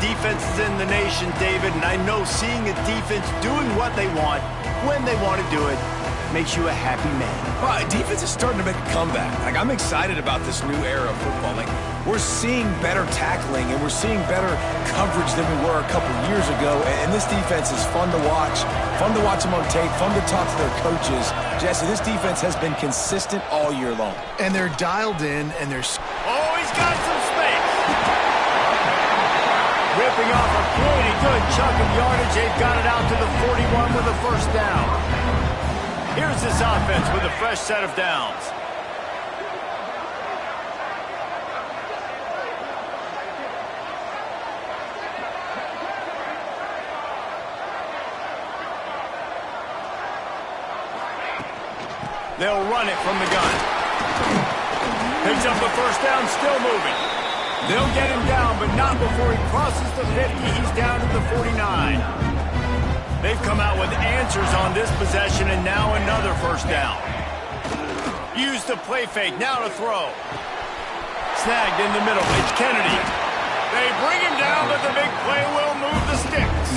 defenses in the nation, David, and I know seeing a defense doing what they want, when they want to do it, makes you a happy man. Well, defense is starting to make a comeback. Like, I'm excited about this new era of football. Like, we're seeing better tackling and we're seeing better coverage than we were a couple years ago. And this defense is fun to watch them on tape, fun to talk to their coaches. Jesse, this defense has been consistent all year long. And they're dialed in and they're... Oh, he's got some space. Ripping off a pretty good chunk of yardage. They've got it out to the 41 with a first down. Here's this offense with a fresh set of downs. They'll run it from the gun. Picks up the first down, still moving. They'll get him down, but not before he crosses the 50. He's down to the 49. They've come out with answers on this possession, and now another first down. Use the play fake, now to throw. Snagged in the middle, it's Kennedy. They bring him down, but the big play will move the sticks.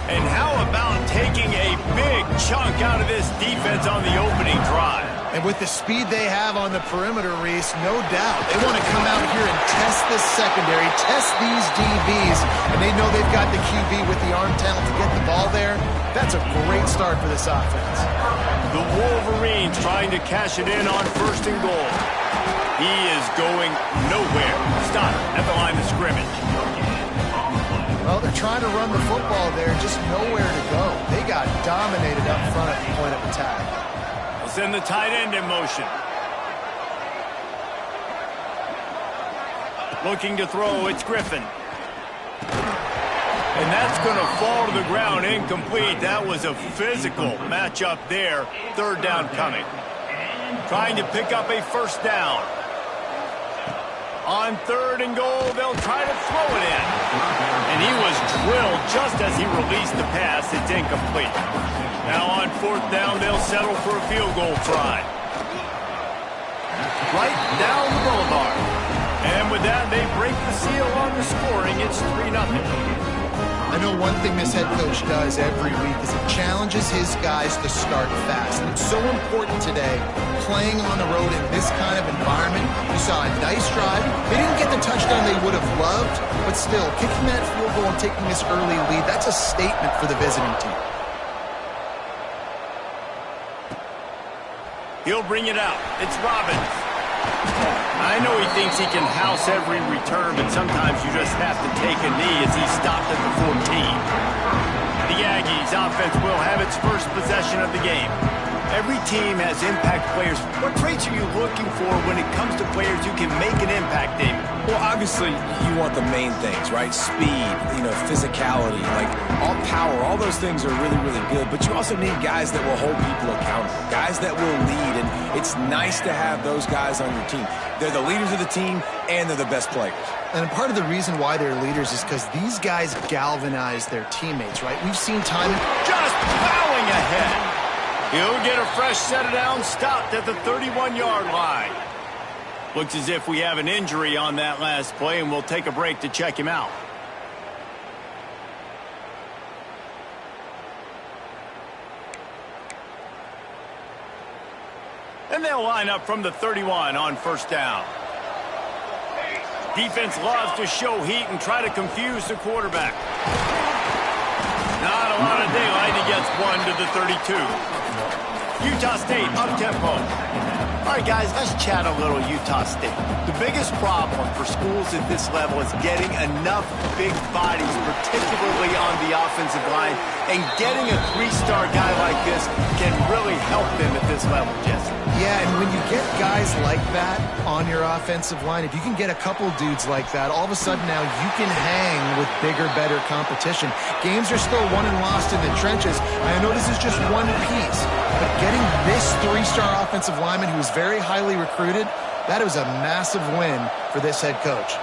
And how about taking a big chunk out of this defense on the opening drive? And with the speed they have on the perimeter, Reese, no doubt. They want to come out here and test this secondary, test these DBs, and they know they've got the QB with the arm talent to get the ball there. That's a great start for this offense. The Wolverines trying to cash it in on first and goal. He is going nowhere. Stop at the line of scrimmage. Well, they're trying to run the football there, just nowhere to go. They got dominated up front at the point of attack. Send the tight end in motion. Looking to throw, it's Griffin. And that's going to fall to the ground incomplete. That was a physical matchup there. Third down coming. Trying to pick up a first down. On third and goal, they'll try to throw it in. And he was drilled just as he released the pass. It's incomplete. Now on fourth down, they'll settle for a field goal try. Right down the boulevard. And with that, they break the seal on the scoring. It's 3-0. I know one thing this head coach does every week is he challenges his guys to start fast. And it's so important today, playing on the road in this kind of environment. You saw a nice drive. They didn't get the touchdown they would have loved, but still, kicking that field goal and taking this early lead, that's a statement for the visiting team. He'll bring it out. It's Robbins. I know he thinks he can house every return, but sometimes you just have to take a knee as he stopped at the 14. The Aggies offense will have its first possession of the game. Every team has impact players. What traits are you looking for when it comes to players who can make an impact, David? Well, obviously, you want the main things, right? Speed, physicality, like all power, all those things are really, really good. But you also need guys that will hold people accountable, guys that will lead. And it's nice to have those guys on your team. They're the leaders of the team, and they're the best players. And part of the reason why they're leaders is because these guys galvanize their teammates, right? We've seen time... Just plowing ahead. He'll get a fresh set of downs, stopped at the 31-yard line. Looks as if we have an injury on that last play, and we'll take a break to check him out. And they'll line up from the 31 on first down. Defense loves to show heat and try to confuse the quarterback. Not a lot of daylight. He gets one to the 32. Utah State, up-tempo. All right, guys, let's chat a little Utah State. The biggest problem for schools at this level is getting enough big bodies, particularly on the offensive line, and getting a three-star guy like this can really help them at this level, Jesse. Yeah, and when you get guys like that on your offensive line, if you can get a couple dudes like that, all of a sudden now you can hang with bigger, better competition. Games are still won and lost in the trenches. I know this is just one piece, but getting this three-star offensive lineman who is very highly recruited, that was a massive win for this head coach.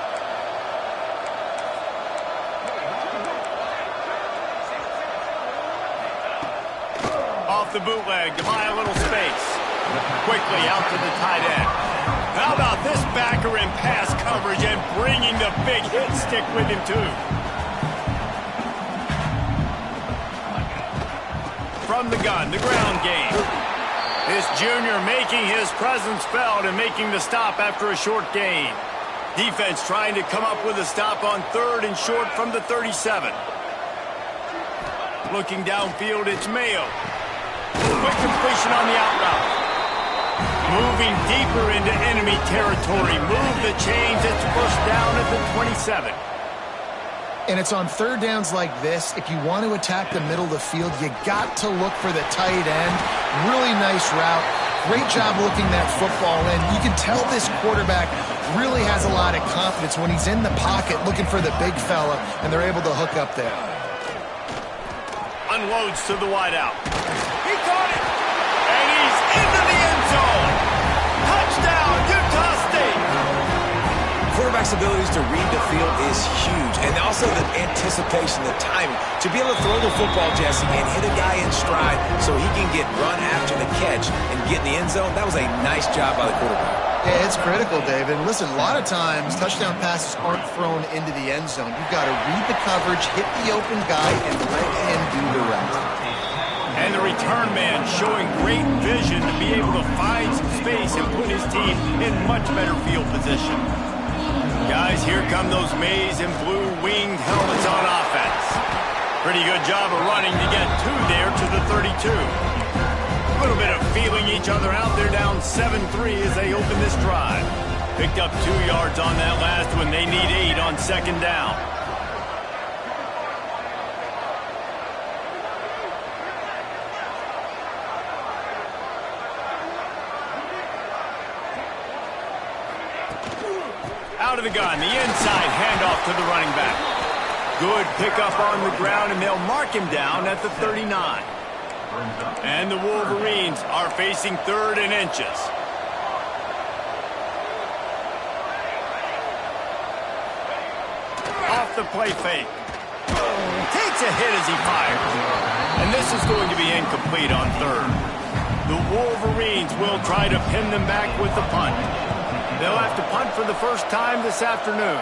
Off the bootleg to buy a little space. Quickly out to the tight end. How about this backer in pass coverage and bringing the big hit stick with him, too? From the gun, the ground game. This junior making his presence felt and making the stop after a short gain. Defense trying to come up with a stop on 3rd and short from the 37. Looking downfield, it's Mayo. Quick completion on the out route. Moving deeper into enemy territory. Move the chains. It's first down at the 27. And it's on 3rd downs like this. If you want to attack the middle of the field, you got to look for the tight end. Really nice route. Great job looking that football in. You can tell this quarterback really has a lot of confidence when he's in the pocket looking for the big fella, and they're able to hook up there. Unloads to the wideout. He caught it! And he's into the end zone! Touchdown, Utah State! Quarterback's abilities to read the field is huge, and also the anticipation, the timing. To be able to throw the football, Jesse, and hit a guy in stride so he can get run after the catch and get in the end zone, that was a nice job by the quarterback. Yeah, it's critical, David. Listen, a lot of times touchdown passes aren't thrown into the end zone. You've got to read the coverage, hit the open guy, and let him do the rest. And the return man showing great vision to be able to find some space and put his team in much better field position. Guys, here come those maize and blue winged helmets on offense. Pretty good job of running to get 2 there to the 32. A little bit of feeling each other out. They're down 7-3 as they open this drive. Picked up 2 yards on that last one. They need 8 on 2nd down. Out of the gun, the inside handoff to the running back. Good pickup on the ground, and they'll mark him down at the 39. And the Wolverines are facing 3rd and inches. Off the play fake. Takes a hit as he fires. And this is going to be incomplete on 3rd. The Wolverines will try to pin them back with the punt. They'll have to punt for the first time this afternoon.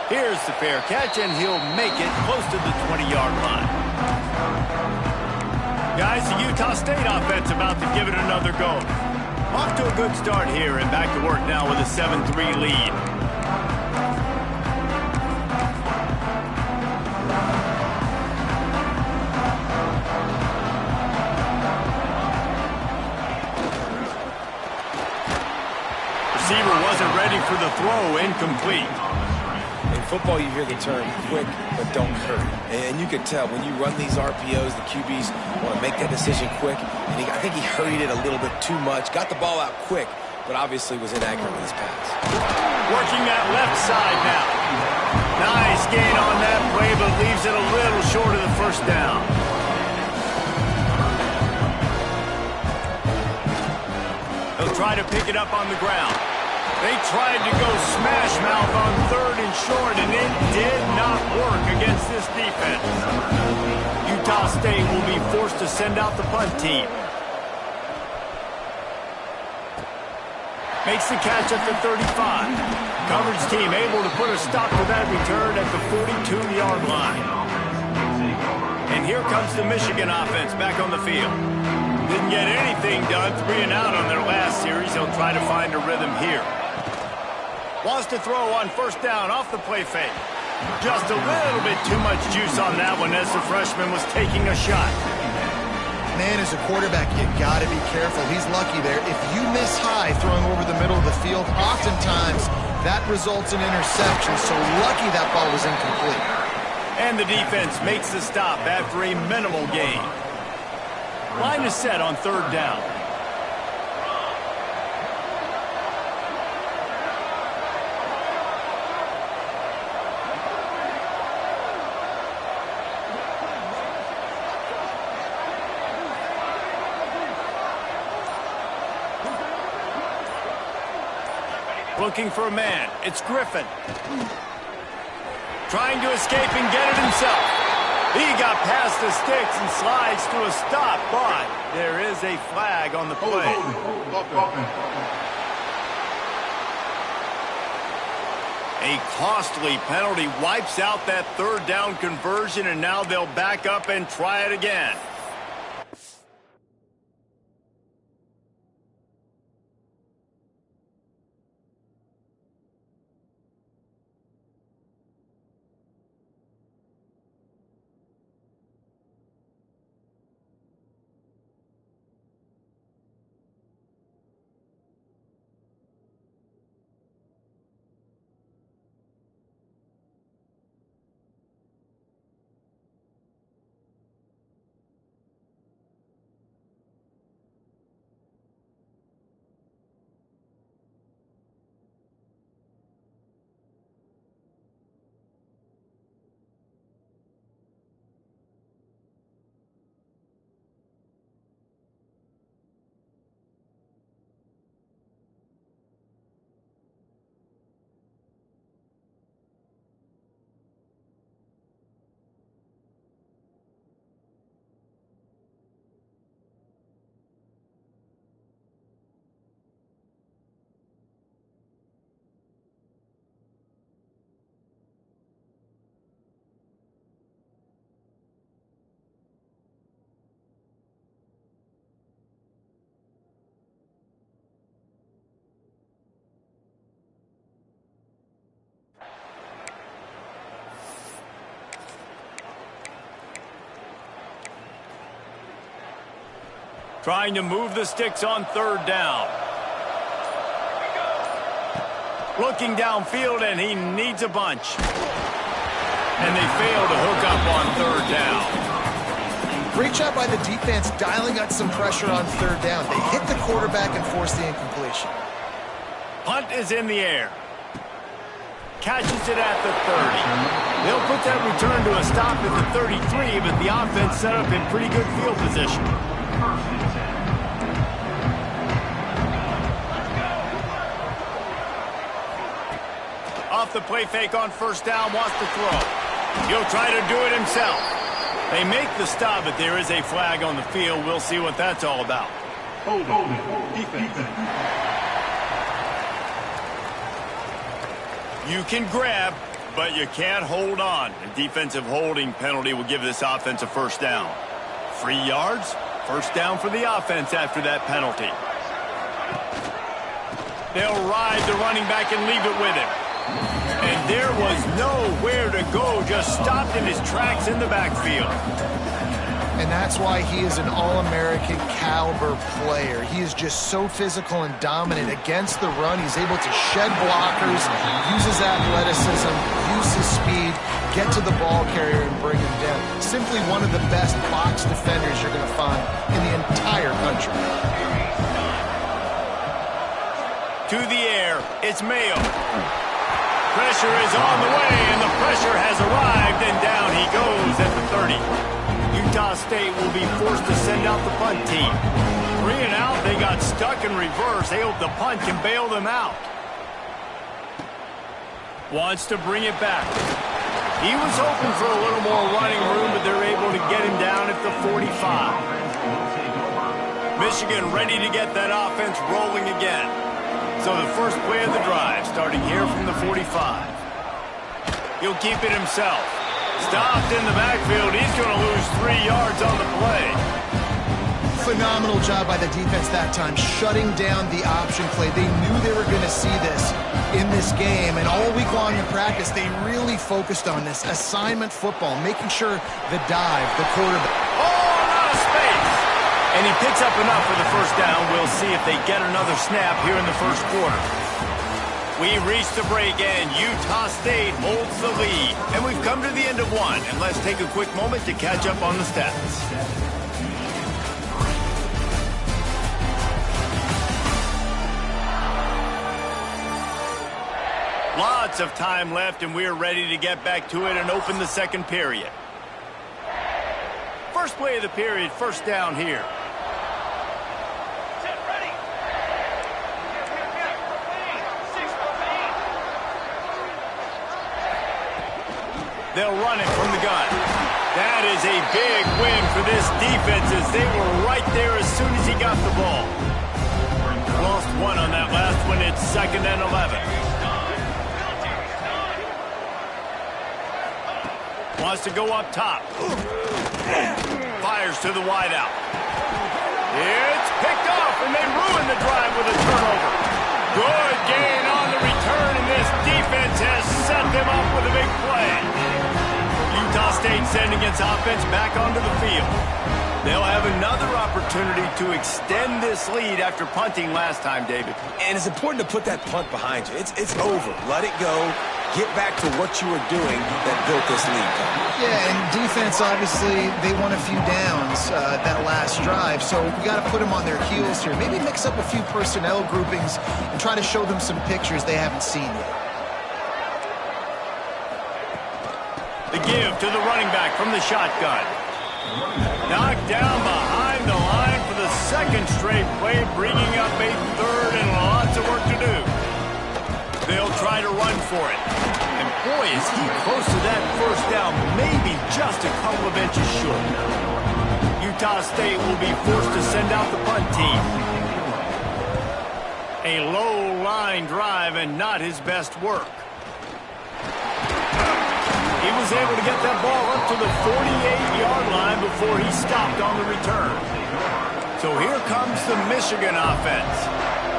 Here's the fair catch, and he'll make it close to the 20-yard line. Guys, the Utah State offense about to give it another go. Off to a good start here, and back to work now with a 7-3 lead. Receiver wasn't ready for the throw, incomplete. In football, you hear the term quick, but don't hurry. And you can tell when you run these RPOs, the QBs want to make that decision quick. And I think he hurried it a little bit too much. Got the ball out quick, but obviously was inaccurate with his pass. Working that left side now. Nice gain on that play, but leaves it a little short of the first down. He'll try to pick it up on the ground. They tried to go smash mouth on 3rd and short, and it did not work against this defense. Utah State will be forced to send out the punt team. Makes the catch at the 35. Coverage team able to put a stop to that return at the 42-yard line. And here comes the Michigan offense back on the field. Didn't get anything done, 3 and out on their last series. He'll try to find a rhythm here. Wants to throw on first down off the play fake. Just a little bit too much juice on that one as the freshman was taking a shot. Man, as a quarterback, you got to be careful. He's lucky there. If you miss high throwing over the middle of the field, oftentimes that results in interception. So lucky that ball was incomplete. And the defense makes the stop after a minimal gain. Line is set on 3rd down. Looking for a man. It's Griffin. Trying to escape and get it himself. He got past the sticks and slides to a stop, but there is a flag on the play. A costly penalty wipes out that third down conversion, and now they'll back up and try it again. Trying to move the sticks on third down. Looking downfield, and he needs a bunch. And they fail to hook up on third down. Great job by the defense dialing up some pressure on third down. They hit the quarterback and force the incompletion. Punt is in the air. Catches it at the 30. They'll put that return to a stop at the 33, but the offense set up in pretty good field position. Off the play fake on first down, wants to throw. He'll try to do it himself. They make the stop, but there is a flag on the field. We'll see what that's all about. Defense. You can grab, but you can't hold on. A defensive holding penalty will give this offense a first down. 3 yards, first down for the offense after that penalty. They'll ride the running back and leave it with him. And there was nowhere to go, just stopped in his tracks in the backfield. And that's why he is an All-American caliber player. He is just so physical and dominant against the run. He's able to shed blockers, use his athleticism, use his speed, get to the ball carrier and bring him down. Simply one of the best box defenders you're going to find in the entire country. To the air, it's Mayo. Pressure is on the way, and the pressure has arrived, and down he goes at the 30. Utah State will be forced to send out the punt team. 3 and out, they got stuck in reverse. They hope the punt can bail them out. Wants to bring it back. He was hoping for a little more running room, but they're able to get him down at the 45. Michigan ready to get that offense rolling again. So the first play of the drive, starting here from the 45. He'll keep it himself. Stopped in the backfield. He's going to lose 3 yards on the play. Phenomenal job by the defense that time, shutting down the option play. They knew they were going to see this in this game, and all week long in practice, they really focused on this assignment football, making sure the dive, the quarterback. Oh, out of space! And he picks up enough for the first down. We'll see if they get another snap here in the first quarter. We reach the break, and Utah State holds the lead. And we've come to the end of one, and let's take a quick moment to catch up on the stats. Lots of time left, and we're ready to get back to it and open the second period. First play of the period, first down here. They'll run it from the gun. That is a big win for this defense as they were right there as soon as he got the ball. Lost one on that last one. It's 2nd and 11. Wants to go up top. Fires to the wideout. It's picked off, and they ruin the drive with a turnover. Good gain on the return, and this defense has set them up with a big play. Utah State sending its offense back onto the field. They'll have another opportunity to extend this lead after punting last time, David. And it's important to put that punt behind you. It's over. Let it go. Get back to what you were doing that built this lead. Yeah, and defense, obviously, they won a few downs that last drive, so we got to put them on their heels here. Maybe mix up a few personnel groupings and try to show them some pictures they haven't seen yet. The give to the running back from the shotgun. Knocked down behind the line for the second straight play, bringing up a third and lots of work to do. They'll try to run for it. And boy, is he close to that first down, maybe just a couple of inches short. Utah State will be forced to send out the punt team. A low-line drive and not his best work. He was able to get that ball up to the 48-yard line before he stopped on the return. So here comes the Michigan offense.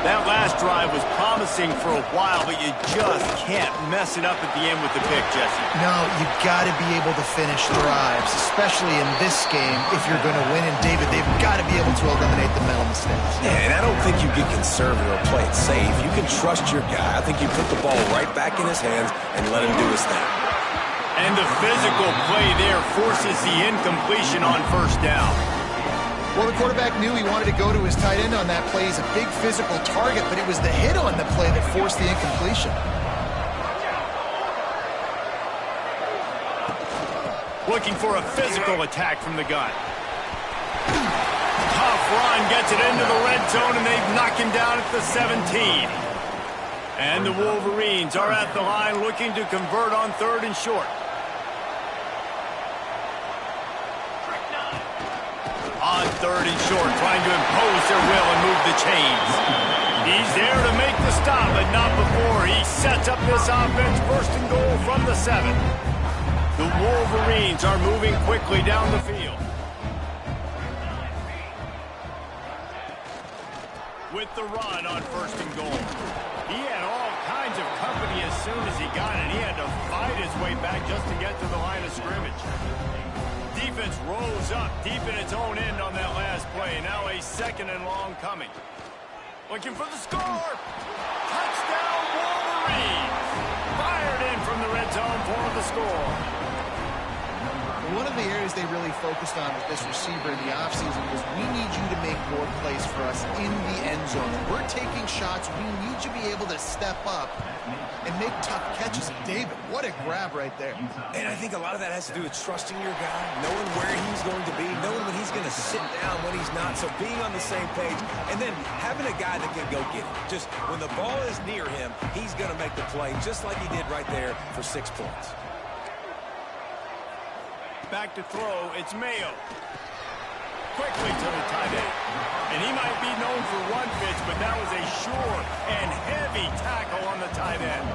That last drive was promising for a while, but you just can't mess it up at the end with the pick, Jesse. No, you've got to be able to finish drives, especially in this game if you're going to win. And, David, they've got to be able to eliminate the mental mistakes. Yeah, and I don't think you get conservative or play it safe. You can trust your guy. I think you put the ball right back in his hands and let him do his thing. And the physical play there forces the incompletion on first down. Well, the quarterback knew he wanted to go to his tight end on that play. He's a big physical target, but it was the hit on the play that forced the incompletion. Looking for a physical attack from the gun. Tough run gets it into the red zone, and they've knocked him down at the 17. And the Wolverines are at the line looking to convert on third and short. On third and short, trying to impose their will and move the chains. He's there to make the stop, but not before he sets up this offense first and goal from the 7. The Wolverines are moving quickly down the field. With the run on first and goal. He had all kinds of company as soon as he got it. He had to fight his way back just to get to the line of scrimmage. Defense rose up deep in its own end on that last play. Now a second and long coming. Looking for the score. Touchdown Wolverines. Fired in from the red zone for the score. One of the areas they really focused on with this receiver in the offseason was we need you to make more plays for us in the end zone. If we're taking shots, we need you to be able to step up and make tough catches. David, what a grab right there. And I think a lot of that has to do with trusting your guy, knowing where he's going to be, knowing when he's going to sit down, when he's not, so being on the same page, and then having a guy that can go get it. Just when the ball is near him, he's going to make the play, just like he did right there for 6 points. Back to throw, it's Mayo. Quickly to the tight end. And he might be known for run fits, but that was a sure and heavy tackle on the tight end.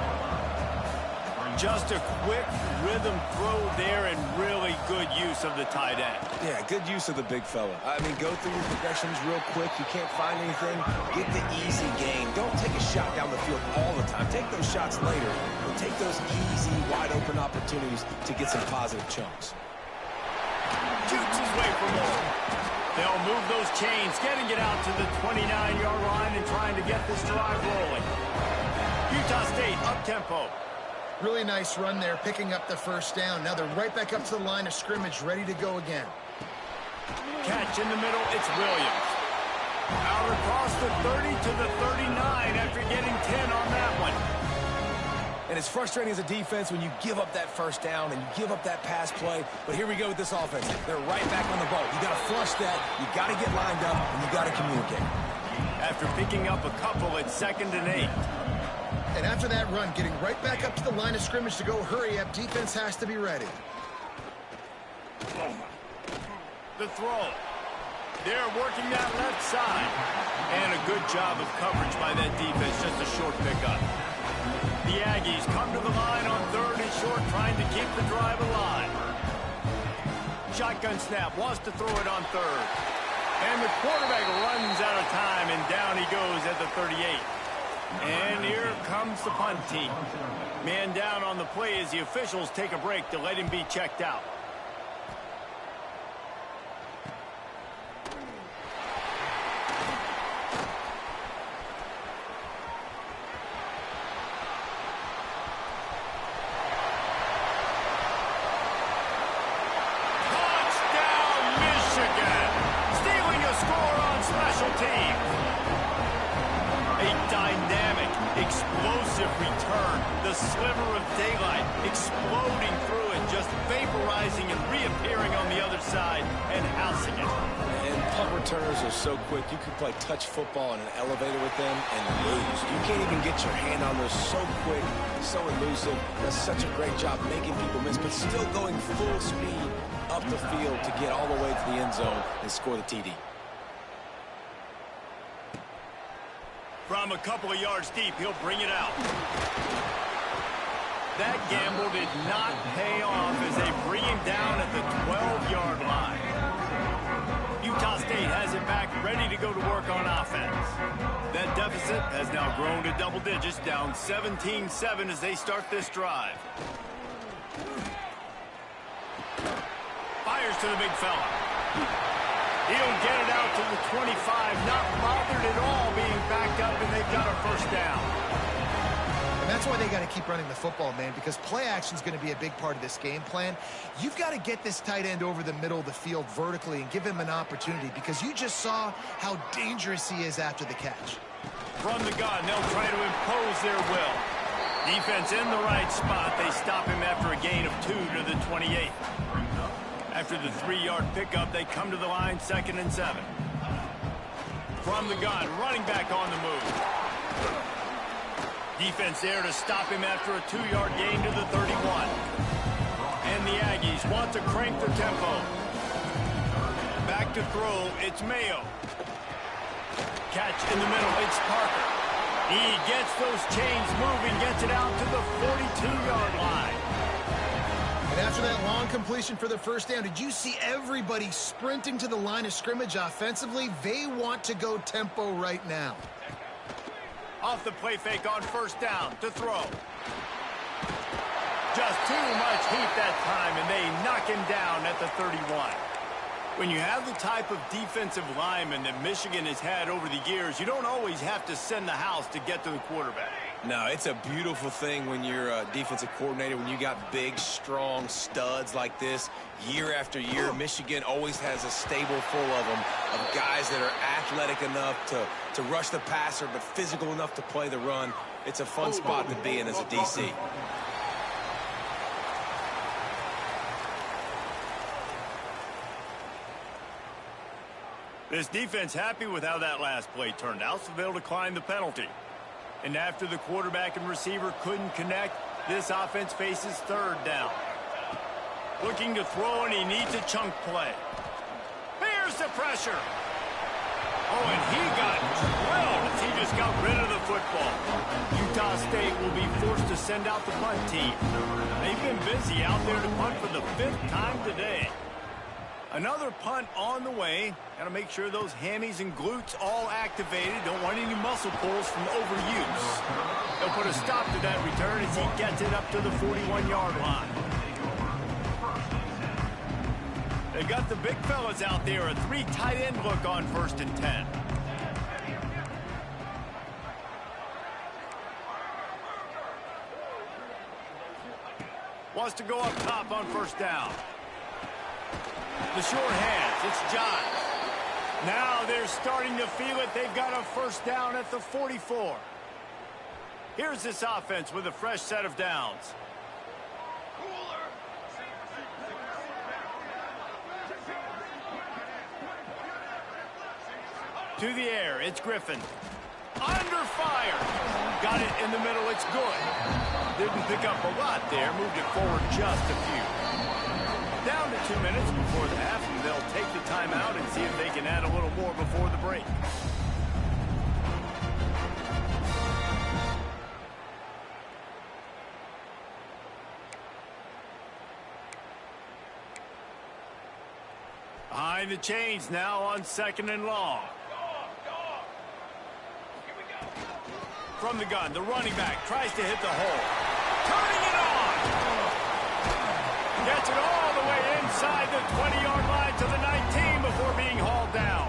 Just a quick rhythm throw there and really good use of the tight end. Yeah, good use of the big fella. I mean, go through your progressions real quick. You can't find anything. Get the easy gain. Don't take a shot down the field all the time. Take those shots later, but take those easy, wide-open opportunities to get some positive chunks. Shoots his way for more. They'll move those chains, getting it out to the 29-yard line and trying to get this drive rolling. Utah State up-tempo. Really nice run there, picking up the first down. Now they're right back up to the line of scrimmage, ready to go again. Catch in the middle, it's Williams. Out across the 30 to the 39 after getting 10 on that one. And it's frustrating as a defense when you give up that first down and you give up that pass play. But here we go with this offense. They're right back on the ball. You got to flush that. You got to get lined up, and you got to communicate. After picking up a couple at 2nd and 8. And after that run, getting right back up to the line of scrimmage to go hurry up, defense has to be ready. The throw. They're working that left side. And a good job of coverage by that defense. Just a short pickup. The Aggies come to the line on 3rd and short, trying to keep the drive alive. Shotgun snap, wants to throw it on third. And the quarterback runs out of time, and down he goes at the 38. And here comes the punt team. Man down on the play as the officials take a break to let him be checked out. Explosive return. The sliver of daylight exploding through it, just vaporizing and reappearing on the other side and housing it. And punt returners are so quick. You can play touch football in an elevator with them and lose. You can't even get your hand on those. So quick, so elusive. Does such a great job making people miss, but still going full speed up the field to get all the way to the end zone and score the TD. From a couple of yards deep, he'll bring it out. That gamble did not pay off as they bring him down at the 12-yard line. Utah State has it back, ready to go to work on offense. That deficit has now grown to double digits, down 17-7 as they start this drive. Fires to the big fella. He'll get it out to the 25, not bothered at all being backed up, and they've got a first down. And that's why they got to keep running the football, man, because play action is going to be a big part of this game plan. You've got to get this tight end over the middle of the field vertically and give him an opportunity, because you just saw how dangerous he is after the catch. From the gun, they'll try to impose their will. Defense in the right spot. They stop him after a gain of 2 to the 28. After the 3-yard pickup, they come to the line, 2nd and 7. From the gun, running back on the move. Defense there to stop him after a 2-yard gain to the 31. And the Aggies want to crank their tempo. Back to throw, it's Mayo. Catch in the middle, it's Parker. He gets those chains moving, gets it out to the 42-yard line. And after that long completion for the first down, did you see everybody sprinting to the line of scrimmage offensively? They want to go tempo right now. Off the play fake on first down to throw. Just too much heat that time, and they knock him down at the 31. When you have the type of defensive lineman that Michigan has had over the years, you don't always have to send the house to get to the quarterback. No, it's a beautiful thing when you're a defensive coordinator, when you got big, strong studs like this. Year after year, Michigan always has a stable full of them, of guys that are athletic enough to rush the passer, but physical enough to play the run. It's a fun spot to be in as a DC. This defense happy with how that last play turned out, so they'll decline the penalty. And after the quarterback and receiver couldn't connect, this offense faces 3rd down. Looking to throw, and he needs a chunk play. Here's the pressure. Oh, and he got drilled as he just got rid of the football. Utah State will be forced to send out the punt team. They've been busy out there to punt for the 5th time today. Another punt on the way. Got to make sure those hammies and glutes all activated. Don't want any muscle pulls from overuse. They'll put a stop to that return as he gets it up to the 41-yard line. They got the big fellas out there. A 3 tight end look on 1st and 10. Wants to go up top on 1st down. The short hands, it's Johns. Now they're starting to feel it. They've got a 1st down at the 44. Here's this offense with a fresh set of downs. To the air, it's Griffin. Under fire. Got it in the middle, it's good. Didn't pick up a lot there, moved it forward just a few. Down to 2 minutes before the half, and they'll take the timeout and see if they can add a little more before the break. Behind the chains now on 2nd and long. From the gun, the running back tries to hit the hole. Turning it on! Gets it all the way inside the 20-yard line to the 19 before being hauled down.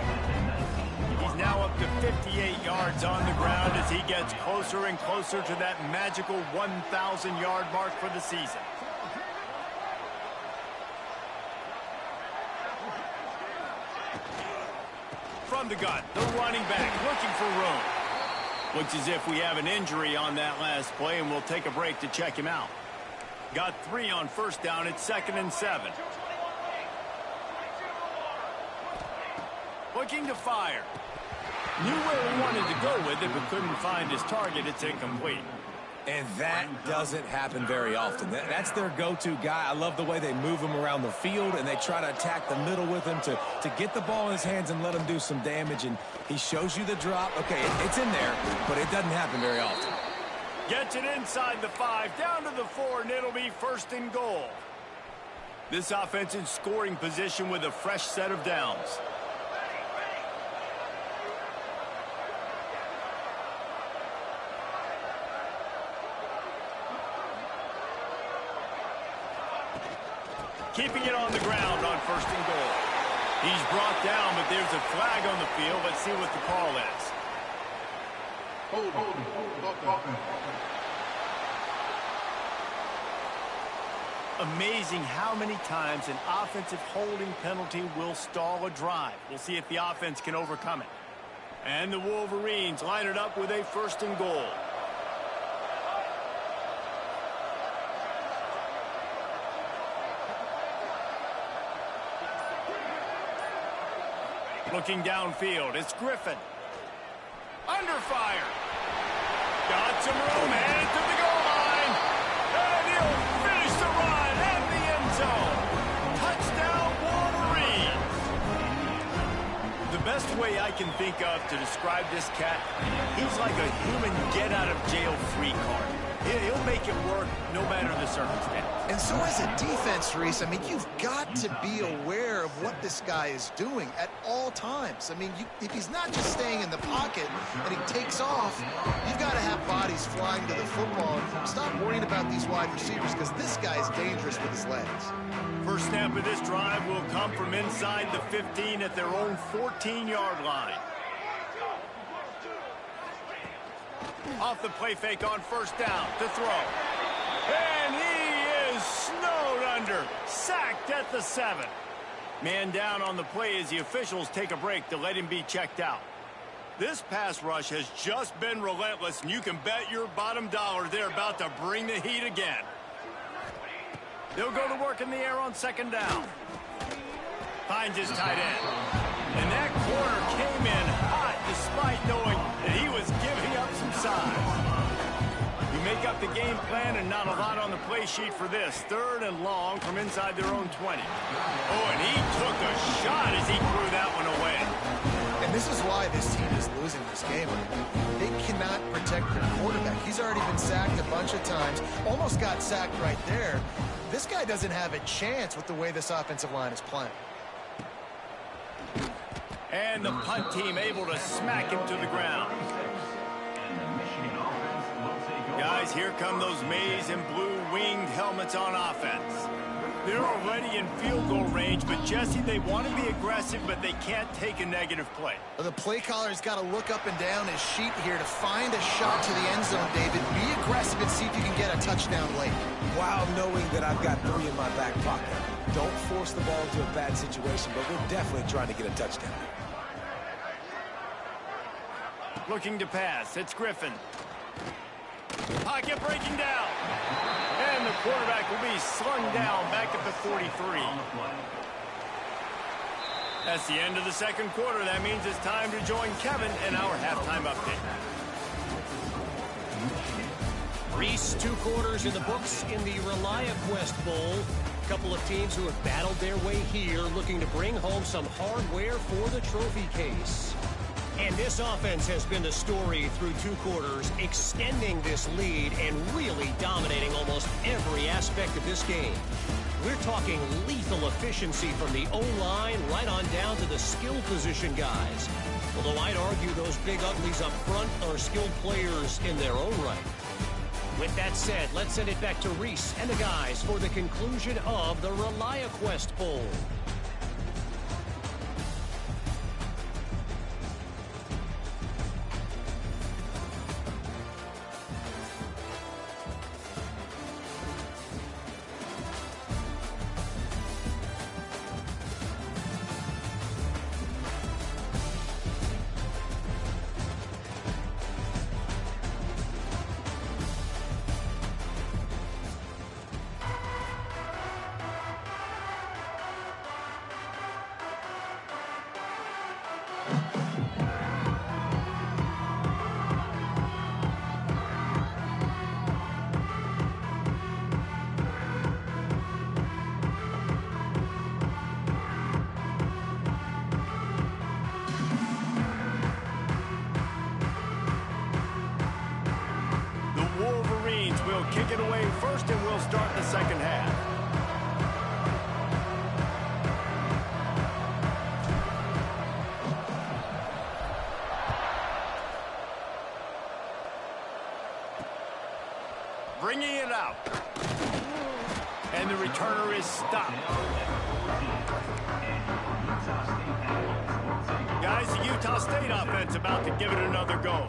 He's now up to 58 yards on the ground as he gets closer and closer to that magical 1,000-yard mark for the season. From the gun, the running back looking for room. Looks as if we have an injury on that last play, and we'll take a break to check him out. Got 3 on 1st down. It's 2nd and 7. Looking to fire. Knew where he wanted to go with it, but couldn't find his target. It's incomplete. And that doesn't happen very often. That's their go-to guy. I love the way they move him around the field, and they try to attack the middle with him to get the ball in his hands and let him do some damage. And he shows you the drop. Okay, it's in there, but it doesn't happen very often. Gets it inside the 5, down to the 4, and it'll be 1st and goal. This offense in scoring position with a fresh set of downs. Keeping it on the ground on 1st and goal. He's brought down, but there's a flag on the field. Let's see what the call is. Amazing how many times an offensive holding penalty will stall a drive. We'll see if the offense can overcome it. And the Wolverines line it up with a 1st and goal. Looking downfield, it's Griffin. Under fire. Got some room, headed to the goal line. And he'll finish the run and the end zone. Touchdown, Wolverines. The best way I can think of to describe this cat, he's like a human get-out-of-jail-free card. He'll make it work no matter the circumstance. And so as a defense, Reese, I mean, you've got to be aware of what this guy is doing at all times. I mean, if he's not just staying in the pocket and he takes off, you've got to have bodies flying to the football. Stop worrying about these wide receivers because this guy is dangerous with his legs. First snap of this drive will come from inside the 15 at their own 14-yard line. Off the play fake on 1st down to throw. And he is snowed under. Sacked at the 7. Man down on the play as the officials take a break to let him be checked out. This pass rush has just been relentless, and you can bet your bottom dollar they're about to bring the heat again. They'll go to work in the air on 2nd down. Finds his tight end. And that corner came in hot despite knowing that he was giving up some size. You make up the game plan and not a lot on the play sheet for this. 3rd and long from inside their own 20. Oh, and he took a shot as he threw that one away. And this is why this team is losing this game. They cannot protect their quarterback. He's already been sacked a bunch of times. Almost got sacked right there. This guy doesn't have a chance with the way this offensive line is playing. And the punt team able to smack him to the ground. Guys, here come those maize and blue winged helmets on offense. They're already in field goal range, but Jesse, they want to be aggressive, but they can't take a negative play. The play caller's got to look up and down his sheet here to find a shot to the end zone, David. Be aggressive and see if you can get a touchdown late. While knowing that I've got 3 in my back pocket. Don't force the ball into a bad situation, but we're definitely trying to get a touchdown. Looking to pass, it's Griffin. Pocket breaking down. And the quarterback will be slung down back at the 43. That's the end of the 2nd quarter. That means it's time to join Kevin in our halftime update. Reese, 2 quarters in the books in the ReliaQuest Bowl. A couple of teams who have battled their way here, looking to bring home some hardware for the trophy case. And this offense has been the story through 2 quarters, extending this lead and really dominating almost every aspect of this game. We're talking lethal efficiency from the O-line right on down to the skill position guys. Although I'd argue those big uglies up front are skilled players in their own right. With that said, let's send it back to Reese and the guys for the conclusion of the ReliaQuest Bowl. Kick it away first, and we'll start the second half. Bringing it out. And the returner is stopped. Guys, the Utah State offense about to give it another go.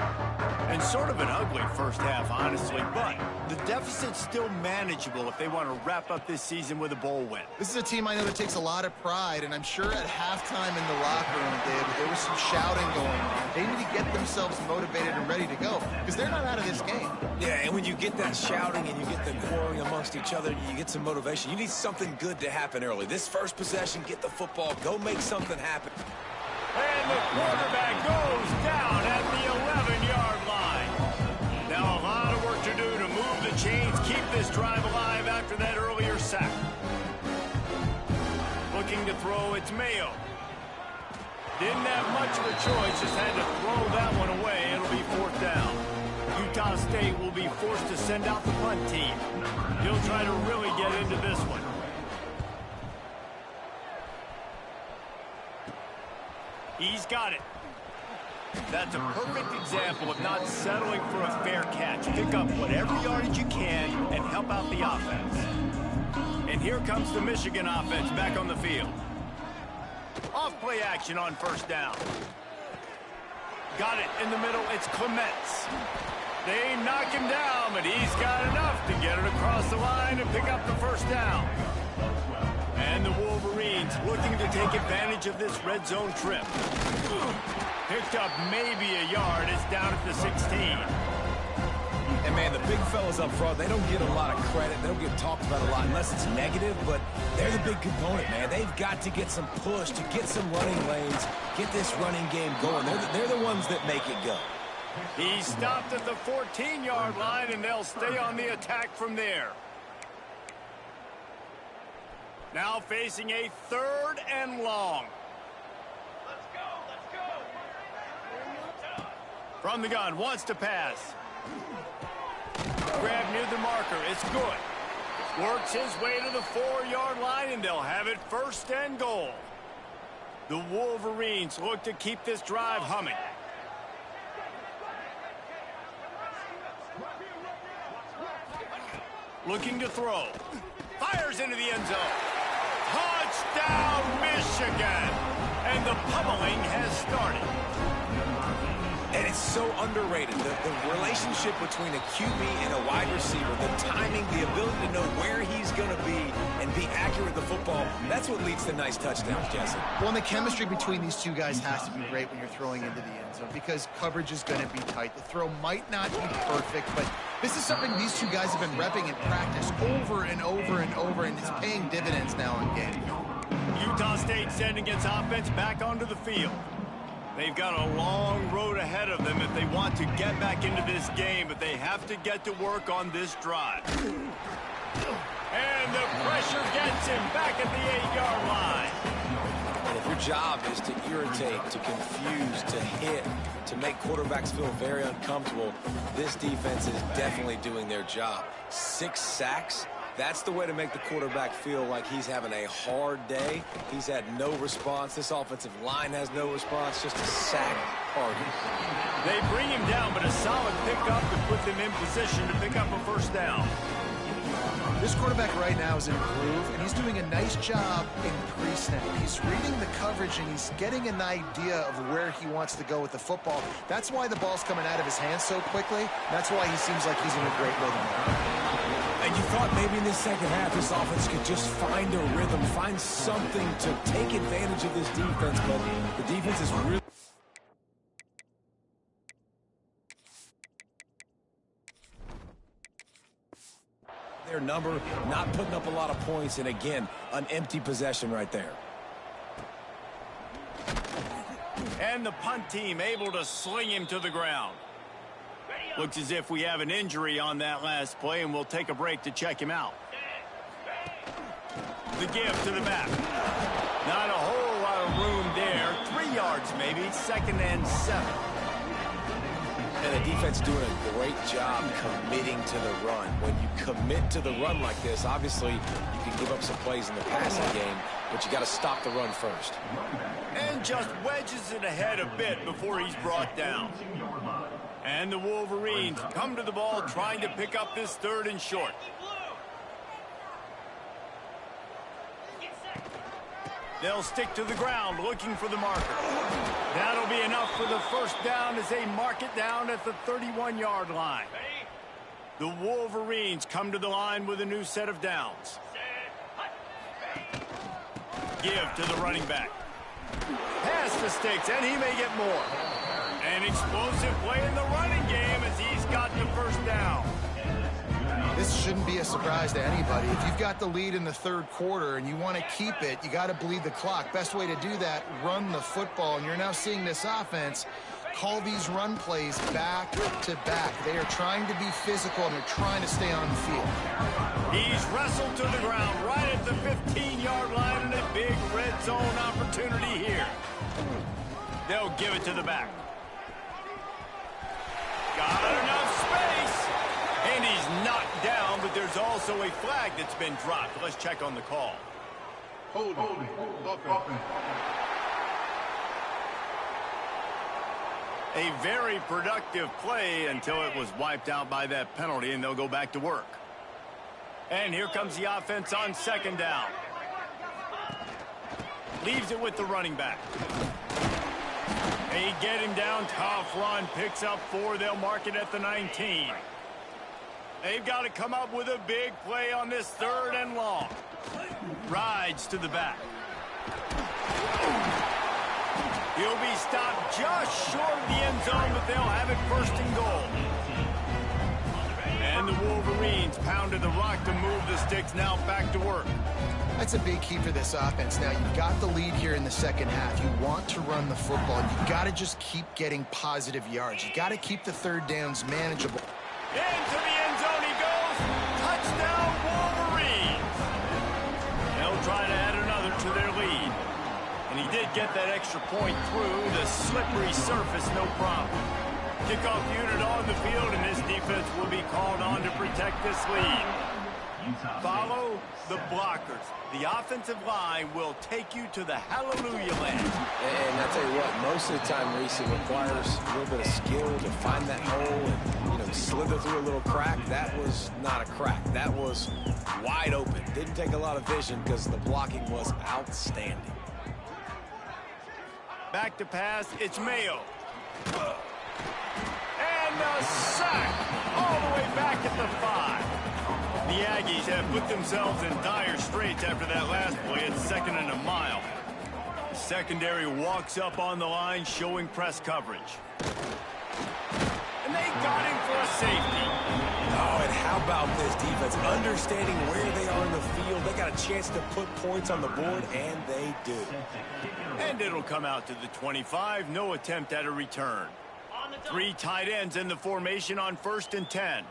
And sort of an ugly first half, honestly, but the deficit's still manageable if they want to wrap up this season with a bowl win. This is a team I know that takes a lot of pride, and I'm sure at halftime in the locker room, David, there was some shouting going on. They need to get themselves motivated and ready to go, because they're not out of this game. Yeah, and when you get that shouting and you get the quarreling amongst each other, you get some motivation. You need something good to happen early. This first possession, get the football, go make something happen. And the quarterback goes down at the 11-yard line. Now a lot of work to do to move the chains, keep this drive alive after that earlier sack. Looking to throw, it's Mayo. Didn't have much of a choice, just had to throw that one away. It'll be fourth down. Utah State will be forced to send out the punt team. He'll try to really get into this one. He's got it. That's a perfect example of not settling for a fair catch. Pick up whatever yardage you can and help out the offense. And here comes the Michigan offense back on the field. Off-play action on first down. Got it in the middle. It's Clements. They knock him down, but he's got enough to get it across the line and pick up the first down. And the Wolverines looking to take advantage of this red zone trip. Picked up maybe a yard. It's down at the 16. And, man, the big fellas up front, they don't get a lot of credit. They don't get talked about a lot unless it's negative, but they're the big component, man. They've got to get some push, to get some running lanes, get this running game going. They're the ones that make it go. He stopped at the 14-yard line, and they'll stay on the attack from there. Now facing a 3rd and long. Let's go. From the gun, wants to pass. Grab near the marker, it's good. Works his way to the 4-yard line, and they'll have it 1st and goal. The Wolverines look to keep this drive humming. Looking to throw. Fires into the end zone. Touchdown, Michigan! And the pummeling has started. And it's so underrated. The relationship between a QB and a wide receiver, the timing, the ability to know where he's going to be and be accurate with the football, that's what leads to nice touchdowns, Jesse. Well, and the chemistry between these two guys has to be great when you're throwing into the end zone because coverage is going to be tight. The throw might not be perfect, but this is something these two guys have been repping in practice over and over and over, and it's paying dividends now in games. Utah State sending its offense back onto the field. They've got a long road ahead of them if they want to get back into this game, but they have to get to work on this drive. And the pressure gets him back at the 8-yard line. And if your job is to irritate, to confuse, to hit, to make quarterbacks feel very uncomfortable, this defense is definitely doing their job. 6 sacks, That's the way to make the quarterback feel like he's having a hard day. He's had no response. This offensive line has no response, just a sack party. They bring him down, but a solid pickup to put them in position to pick up a first down. This quarterback right now is in a groove, and he's doing a nice job in pre-snap. He's reading the coverage, and he's getting an idea of where he wants to go with the football. That's why the ball's coming out of his hands so quickly. That's why he seems like he's in a great rhythm. And you thought maybe in the second half this offense could just find a rhythm, find something to take advantage of this defense, but the defense is really... their number, not putting up a lot of points, and again, an empty possession right there. And the punt team able to sling him to the ground. Looks as if we have an injury on that last play, and we'll take a break to check him out. The give to the back. Not a whole lot of room there. 3 yards maybe, 2nd and 7. And the defense doing a great job committing to the run. When you commit to the run like this, obviously you can give up some plays in the passing game, but you got to stop the run first. And just wedges it ahead a bit before he's brought down. And the Wolverines come to the ball trying to pick up this 3rd and short. They'll stick to the ground looking for the marker. That'll be enough for the first down as they mark it down at the 31-yard line. The Wolverines come to the line with a new set of downs. Give to the running back. Pass the sticks, and he may get more. An explosive play in the running game as he's got the first down. This shouldn't be a surprise to anybody. If you've got the lead in the 3rd quarter and you want to keep it, you got to bleed the clock. Best way to do that, run the football. And you're now seeing this offense call these run plays back to back. They are trying to be physical, and they're trying to stay on the field. He's wrestled to the ground right at the 15-yard line, and a big red zone opportunity here. They'll give it to the back. Got enough space. And he's knocked down, but there's also a flag that's been dropped. Let's check on the call. Hold it. Offense. A very productive play until it was wiped out by that penalty, and they'll go back to work. And here comes the offense on 2nd down. Leaves it with the running back. They get him down, tough run, picks up 4. They'll mark it at the 19. They've got to come up with a big play on this 3rd and long. Rides to the back. He'll be stopped just short of the end zone, but they'll have it 1st and goal. And the Wolverines pounded the rock to move the sticks, now back to work. That's a big key for this offense. Now, you've got the lead here in the 2nd half. You want to run the football. You've got to just keep getting positive yards. You've got to keep the 3rd downs manageable. Into the end zone he goes. Touchdown, Wolverines. They'll try to add another to their lead. And he did get that extra point through the slippery surface, no problem. Kickoff unit on the field, and this defense will be called on to protect this lead. Follow the blockers. The offensive line will take you to the hallelujah land. And I tell you what, most of the time, Reese, it requires a little bit of skill to find that hole and, slither through a little crack. That was not a crack. That was wide open. Didn't take a lot of vision because the blocking was outstanding. Back to pass, it's Mayo. And a sack all the way back at the 5. The Aggies have put themselves in dire straits after that last play at 2nd and a mile. Secondary walks up on the line, showing press coverage. And they got him for a safety. Oh, and how about this defense? Understanding where they are in the field. They got a chance to put points on the board, and they do. And it'll come out to the 25. No attempt at a return. 3 tight ends in the formation on 1st and 10.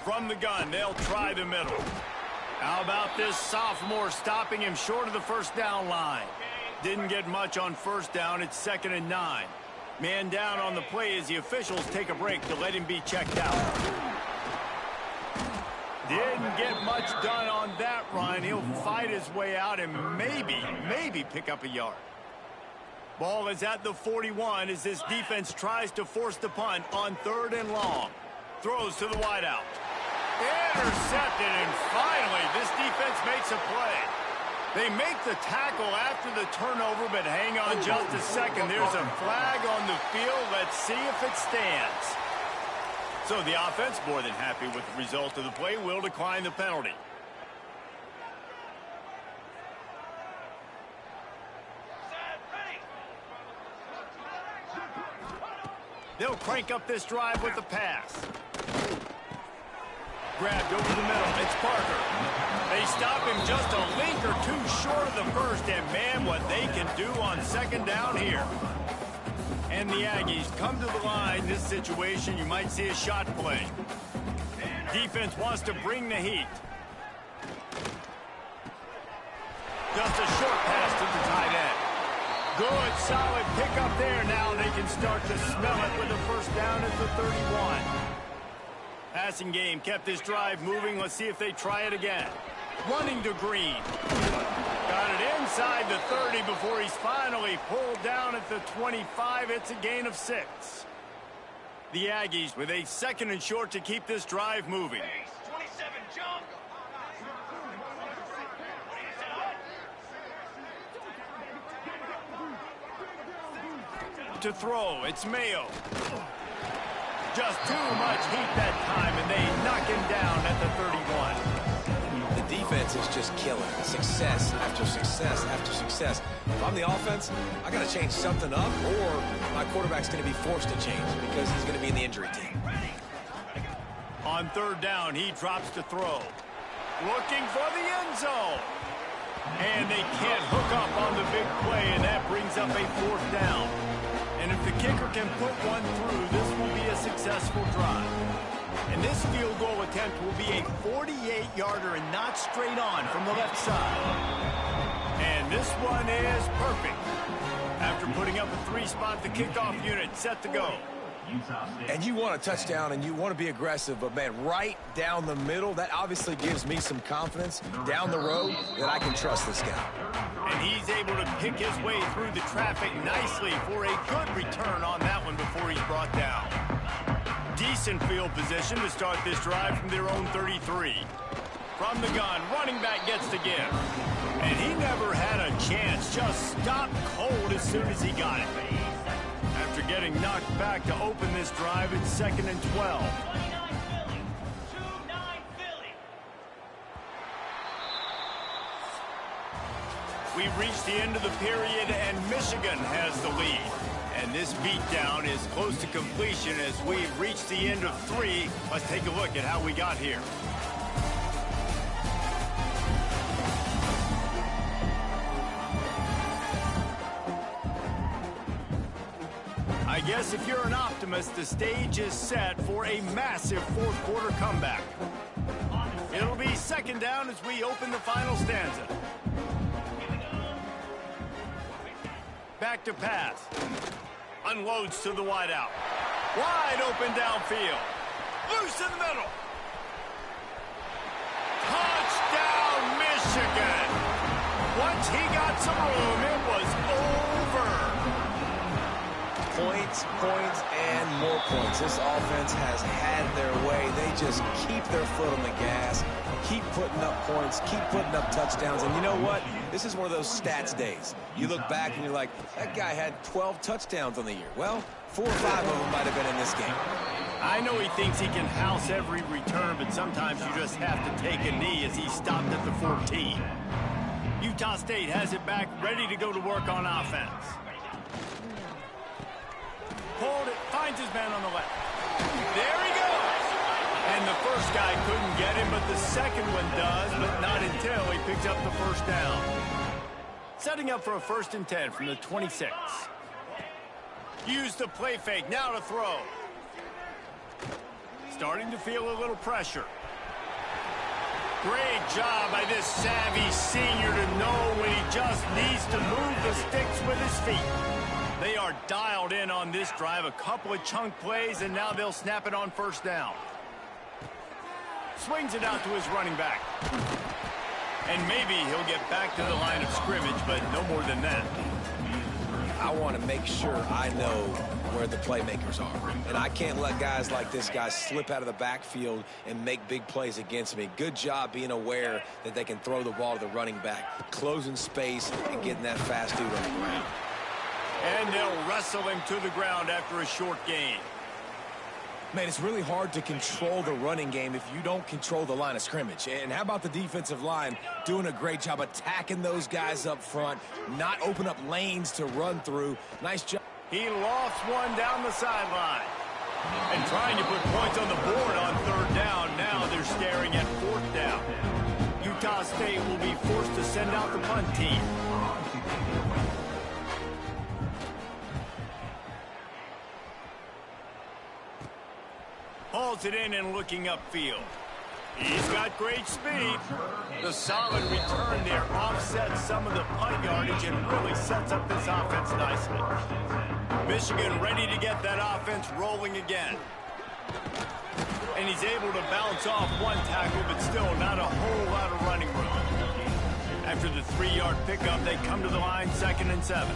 From the gun, they'll try the middle. How about this sophomore stopping him short of the 1st down line? Didn't get much on 1st down. It's 2nd and 9. Man down on the play as the officials take a break to let him be checked out. Didn't get much done on that run. He'll fight his way out and maybe pick up a yard. Ball is at the 41 as this defense tries to force the punt on 3rd and long. Throws to the wideout. Intercepted, and finally this defense makes a play. They make the tackle after the turnover, but hang on just a second. There's a flag on the field. Let's see if it stands. So the offense, more than happy with the result of the play, will decline the penalty. They'll crank up this drive with the pass. Grabbed over the middle. It's Parker. They stop him just a link or two short of the first, and man, what they can do on 2nd down here. And the Aggies come to the line. This situation, you might see a shot play. Defense wants to bring the heat. Just a short pass to the tight end. Good, solid pickup there. Now they can start to smell it with a 1st down at the 31. Passing game kept this drive moving. Let's see if they try it again. Running to Green. Got it inside the 30 before he's finally pulled down at the 25. It's a gain of 6. The Aggies with a 2nd and short to keep this drive moving. 27, jump. To throw, it's Mayo. Just too much heat that time, and they knock him down at the 31. The defense is just killing. Success after success after success. If I'm the offense, I got to change something up, or my quarterback's going to be forced to change because he's going to be in the injury team. On 3rd down, he drops to throw. Looking for the end zone. And they can't hook up on the big play, and that brings up a 4th down. And if the kicker can put one through, this will be a successful drive. And this field goal attempt will be a 48-yarder and not straight on from the left side. And this one is perfect. After putting up a 3-spot, the kickoff unit set to go. And you want a touchdown and you want to be aggressive, but man, right down the middle, that obviously gives me some confidence down the road that I can trust this guy. And he's able to pick his way through the traffic nicely for a good return on that one before he's brought down. Decent field position to start this drive from their own 33. From the gun, running back gets the give. And he never had a chance, just stopped cold as soon as he got it. After getting knocked back to open this drive, it's 2nd and 12. We've reached the end of the period, and Michigan has the lead. And this beatdown is close to completion as we've reached the end of 3. Let's take a look at how we got here. I guess if you're an optimist, the stage is set for a massive 4th quarter comeback. It'll be 2nd down as we open the final stanza. Back to pass. Unloads to the wideout. Wide open downfield. Loose in the middle. Touchdown, Michigan. Once he got some room, it was over. Points, points, and more points. This offense has had their way. They just keep their foot on the gas, keep putting up points, keep putting up touchdowns. And you know what? This is one of those stats days. You look back and you're like, that guy had 12 touchdowns on the year. Well, 4 or 5 of them might have been in this game. I know he thinks he can house every return, but sometimes you just have to take a knee as he stopped at the 14. Utah State has it back, ready to go to work on offense. Pulled it, finds his man on the left. There he goes! And the first guy couldn't get him, but the second one does, but not until he picks up the 1st down. Setting up for a 1st and 10 from the 26. Use the play fake, now to throw. Starting to feel a little pressure. Great job by this savvy senior to know when he just needs to move the sticks with his feet. They are dialed in on this drive. A couple of chunk plays, and now they'll snap it on first down. Swings it out to his running back. And maybe he'll get back to the line of scrimmage, but no more than that. I want to make sure I know where the playmakers are. And I can't let guys like this guy slip out of the backfield and make big plays against me. Good job being aware that they can throw the ball to the running back, closing space and getting that fast dude on the ground. And they'll wrestle him to the ground after a short gain. Man, it's really hard to control the running game if you don't control the line of scrimmage. And how about the defensive line doing a great job attacking those guys up front, not open up lanes to run through. Nice job. He lofts one down the sideline. And trying to put points on the board on third down. Now they're staring at fourth down. Utah State will be forced to send out the punt team. Hauls it in and looking upfield. He's got great speed. The solid return there offsets some of the punt yardage and really sets up this offense nicely. Michigan ready to get that offense rolling again. And he's able to bounce off one tackle, but still not a whole lot of running room. After the 3-yard pickup, they come to the line 2nd and 7.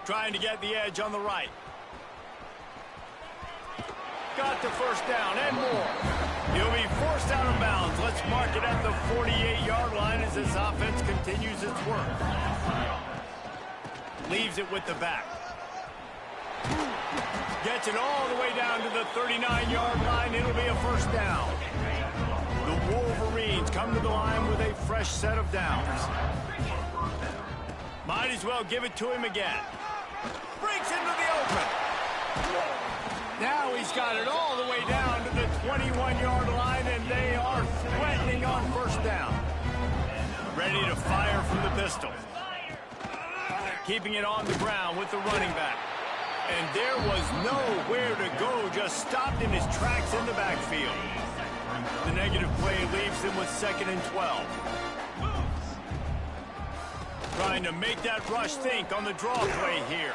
Trying to get the edge on the right. Got the first down and more. He'll be forced out of bounds. Let's mark it at the 48-yard line as this offense continues its work. Leaves it with the back. Gets it all the way down to the 39-yard line. It'll be a first down. The Wolverines come to the line with a fresh set of downs. Might as well give it to him again. Breaks into the open. Now he's got it all the way down to the 21-yard line, and they are threatening on first down. Ready to fire from the pistol. Keeping it on the ground with the running back. And there was nowhere to go, just stopped in his tracks in the backfield. The negative play leaves him with 2nd and 12. Trying to make that rush think on the draw play here.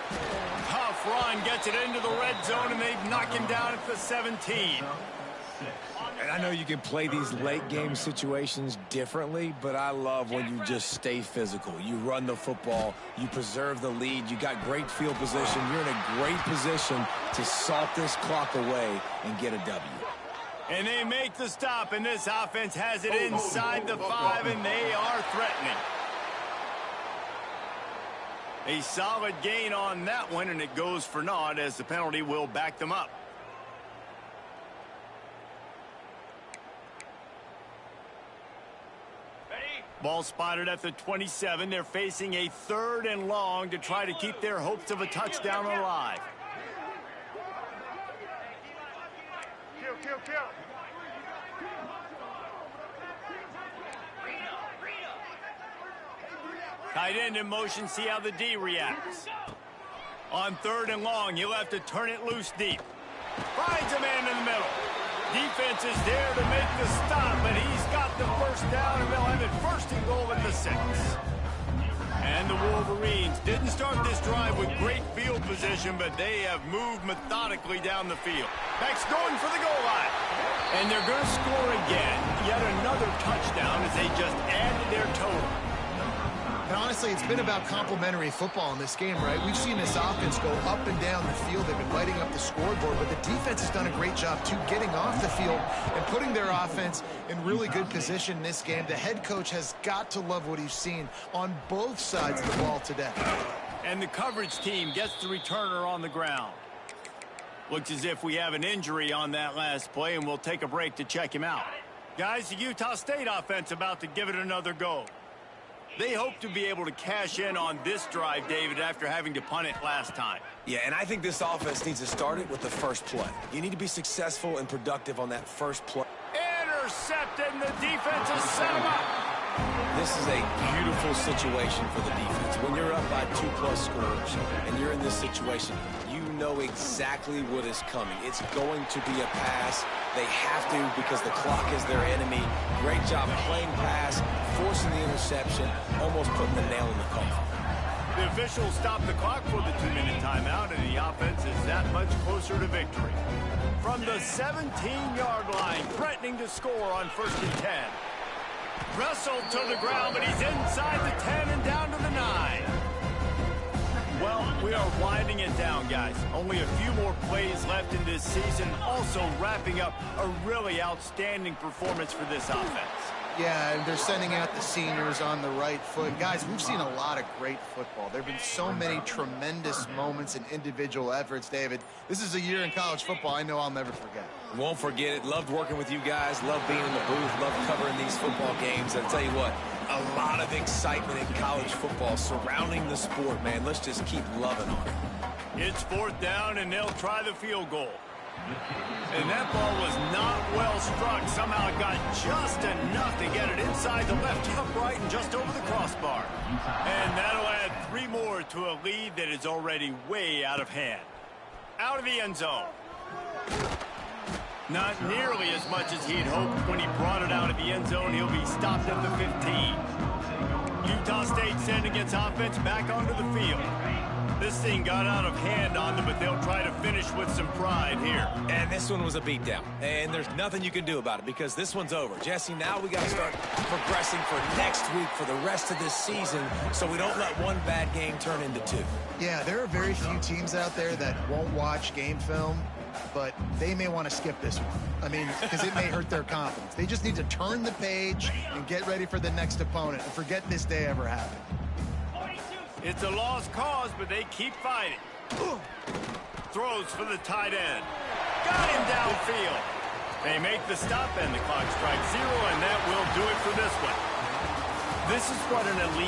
Tough run, gets it into the red zone, and they knock him down at the 17. And I know you can play these late game situations differently, but I love when you just stay physical. You run the football, you preserve the lead, you got great field position, you're in a great position to salt this clock away and get a W. And they make the stop, and this offense has it inside the 5, and they are threatening. A solid gain on that one, and it goes for naught as the penalty will back them up. Ball spotted at the 27. They're facing a 3rd and long to try to keep their hopes of a touchdown alive. Kill. Tight end in motion, see how the D reacts. On 3rd and long, he'll have to turn it loose deep. Finds a man in the middle. Defense is there to make the stop, but he's got the first down, and they'll have it 1st and goal at the 6. And the Wolverines didn't start this drive with great field position, but they have moved methodically down the field. Back's going for the goal line. And they're going to score again. Yet another touchdown as they just add to their total. And honestly, it's been about complementary football in this game, right? We've seen this offense go up and down the field. They've been lighting up the scoreboard, but the defense has done a great job, too, getting off the field and putting their offense in really good position in this game. The head coach has got to love what he's seen on both sides of the ball today. And the coverage team gets the returner on the ground. Looks as if we have an injury on that last play, and we'll take a break to check him out. Guys, the Utah State offense about to give it another go. They hope to be able to cash in on this drive, David, after having to punt it last time. Yeah, and I think this offense needs to start it with the first play. You need to be successful and productive on that first play. Intercepted, and the defense has set him up. This is a beautiful situation for the defense. When you're up by 2+ scores and you're in this situation, you know exactly what is coming. It's going to be a pass. They have to because the clock is their enemy. Great job playing pass, forcing the interception, almost putting the nail in the coffin. The officials stop the clock for the 2-minute timeout, and the offense is that much closer to victory. From the 17-yard line, threatening to score on 1st and 10. Wrestled to the ground, but he's inside the 10 and down to the 9. Well, we are winding it down, guys. Only a few more plays left in this season. Also wrapping up a really outstanding performance for this offense. Yeah, and they're sending out the seniors on the right foot. Guys, we've seen a lot of great football. There have been so many tremendous moments and individual efforts, David. This is a year in college football I know I'll never forget. Won't forget it. Loved working with you guys. Loved being in the booth. Loved covering these football games. I'll tell you what, a lot of excitement in college football surrounding the sport, man. Let's just keep loving on it. It's 4th down, and they'll try the field goal. And that ball was not well struck. Somehow it got just enough to get it inside the left upright and just over the crossbar. And that'll add 3 more to a lead that is already way out of hand. Out of the end zone. Not nearly as much as he'd hoped when he brought it out of the end zone. He'll be stopped at the 15. Utah State sending its offense back onto the field. This thing got out of hand on them, but they'll try to finish with some pride here. And this one was a beatdown. And there's nothing you can do about it because this one's over. Jesse, now we got to start progressing for next week for the rest of this season so we don't let one bad game turn into 2. Yeah, there are very few teams out there that won't watch game film, but they may want to skip this one. I mean, because it may hurt their confidence. They just need to turn the page and get ready for the next opponent and forget this day ever happened. It's a lost cause, but they keep fighting. Throws for the tight end. Got him downfield. They make the stop, and the clock strikes 0, and that will do it for this one. This is what an elite